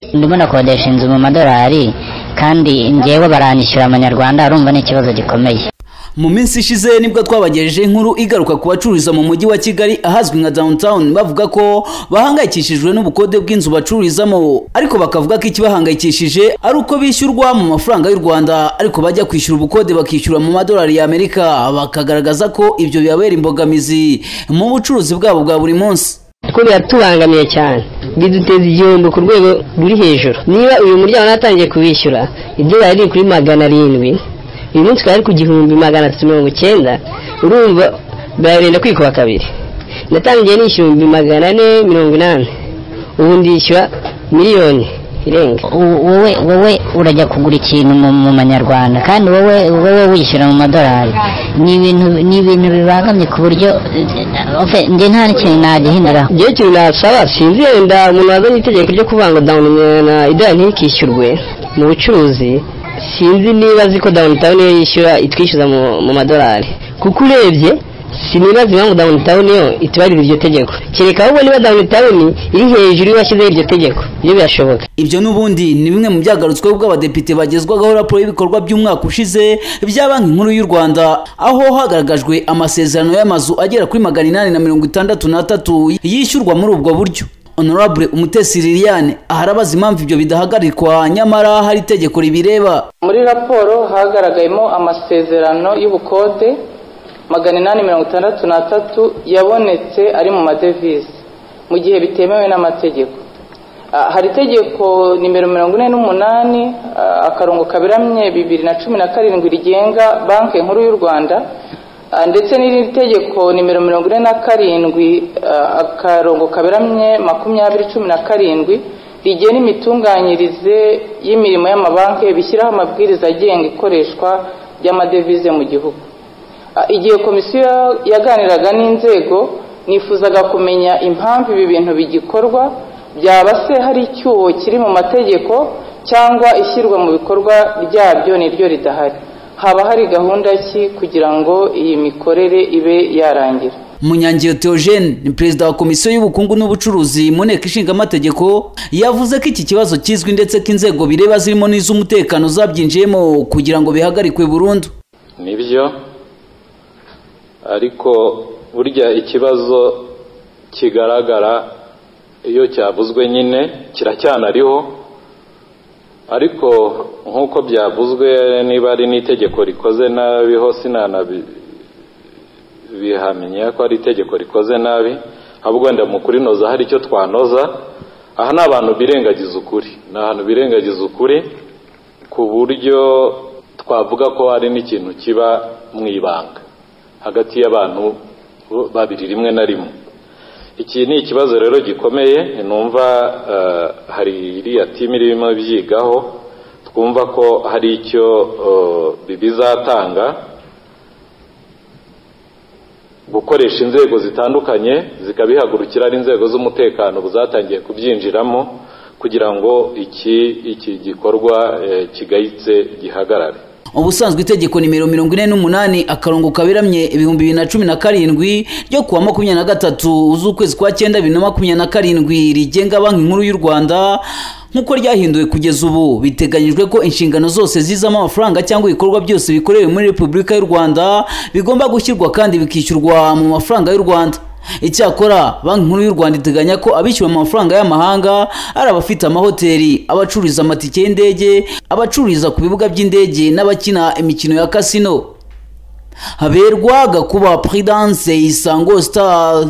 ndimo nakodesha inzu mu madolari kandi ngewe baranyishyura amanyarwanda, arumva n'ikibazo gikomeye. Mu minsi ishize nibwo twabagejeje inkuru igaruka ku bacururiza mu mujyi wa Kigali ahazwi nka downtown, bavuga ko bahangayikishijwe n'ubukode bw'inzu bacururizamo, ariko bakavuga ko ikibahangayikishije ari uko bishyurwa mu mafaranga y'u Rwanda ariko bajya kwishyura ubukode bakishyura mu madolari ya Amerika, bakagaragaza ko ibyo bibabera imbogamizi mu bucuruzi bwabo bwa buri munsi. Ko biratubangamiye cyane, biduteza igihombo ku rwego ruri hejuru. Niba uyu muryango natangiye kubishyura idolari riri kuri 700, uyu munsi twari ku 1390, urumva barenda kwikuba kabiri. Natangiye nishyura 480, ubu ndishyura miliyoni irenga. Wowe urajya kugura ikintu mu manyarwanda kandi wowe wishyura mu madolari, ni ibintu bibangamye ku buryo nge nta n'ikintu nagihindura. Igihe kintu nasaba, sinzi yenda umuntu wazanye itegeko ryo kuvanga down na idolari ntikishyurwe mu bucuruzi, sinzi niba ziko downtown yo yishyura itwishyuza mu madolari, kuko urebye sinibaza impamvu downtown yo itubarira iryo tegeko, kereka ahubwo niba downtown iri hejuru yashyizeho iryo tegeko, ibyo birashoboka. Ibyo n'ubundi ni bimwe mu byagarutsweho ubwo abadepite bagezwagaho raporo y'ibikorwa by'umwaka ushize bya Banki Nkuru y'u Rwanda, aho hagaragajwe amasezerano y'amazu agera kuri 863 yishyurwa muri ubwo buryo. Honorable Umutesi Liliane aharabaza impamvu ibyo bidahagarikwa nyamara hari itegeko ribireba. Muri raporo hagaragayemo amasezerano y'ubukode 863 yabonetse ari mu madevize mu gihe bitemewe n'amategeko. Hari itegeko nimero 48 akarongo kabiramye 2017 rigenga Banki Nkuru y'u Rwanda, ndetse n'iri tegeko nimero 47 akarongo kabiramye 2017 rigena imitunganyirize y'imirimo y'amabanki bishyiraho amabwiriza agenga ikoreshwa ry'amadevize mu gihugu. Igihe komisiyo yaganiraga n'inzego, nifuzaga kumenya impamvu ibi bintu bigikorwa, byaba se hari icyuho kiri mu mategeko cyangwa ishyirwa mu bikorwa ryabyo niryo ridahari. Haba hari gahunda ki kugira ngo iyi mikorere ibe yarangira? Munyangeyo Theogene ni perezida wa komisiyo y'ubukungu n'ubucuruzi mu nteko ishinga amategeko, yavuze ko iki kibazo kizwi ndetse ko inzego bireba zirimo n'iz'umutekano zabyinjiyemo kugira ngo bihagarikwe burundu. Nibyo, ariko burya ikibazo kigaragara iyo cyavuzwe nyine kiracyanariho, ariko nk'uko byavuzwe niba ari n'itegeko rikoze nabi ho bihamenya ko ari itegeko rikoze nabi, ahubwo wenda mu kurinoza hari icyo twanoza. Aha ni abantu birengagiza ukuri, ni ahantu birengagiza ukuri ku buryo twavuga ko hari n'ikintu kiba mu ibanga hagati y'abantu babiri rimwe na rimwe. Iki ni ikibazo rero gikomeye, numva hari iriya timu irimo byigaho, twumva ko hari icyo bizatanga, gukoresha inzego zitandukanye zikabihagurukira, ari inzego z'umutekano buzatangiye kubyinjiramo kugira ngo iki gikorwa kigayitse gihagarare. Ubusanzwe itegeko nimero 48 akarongo kabiramye 2017 ryo kuwa 23 z'ukwezi kwa 9 2027 rigenga Banki Nkuru y'u Rwanda, nkuko ryahinduwe kugeza ubu biteganyijwe ko inshingano zose zizamo amafaranga cyangwa ibikorwa byose bikorewe muri Repubulika y'u Rwanda bigomba gushyirwa kandi bikishyurwa mu mafaranga y'u Rwanda. Icyakora Banki Nkuru y'u Rwanda iteganya ko abishyura mu mafaranga y'amahanga ari abafite amahoteli, abacururiza amatike y'indege, abacururiza ku bibuga by'indege n'abakina imikino ya casino. Haberwa Gakuba Prudence, Isango Star.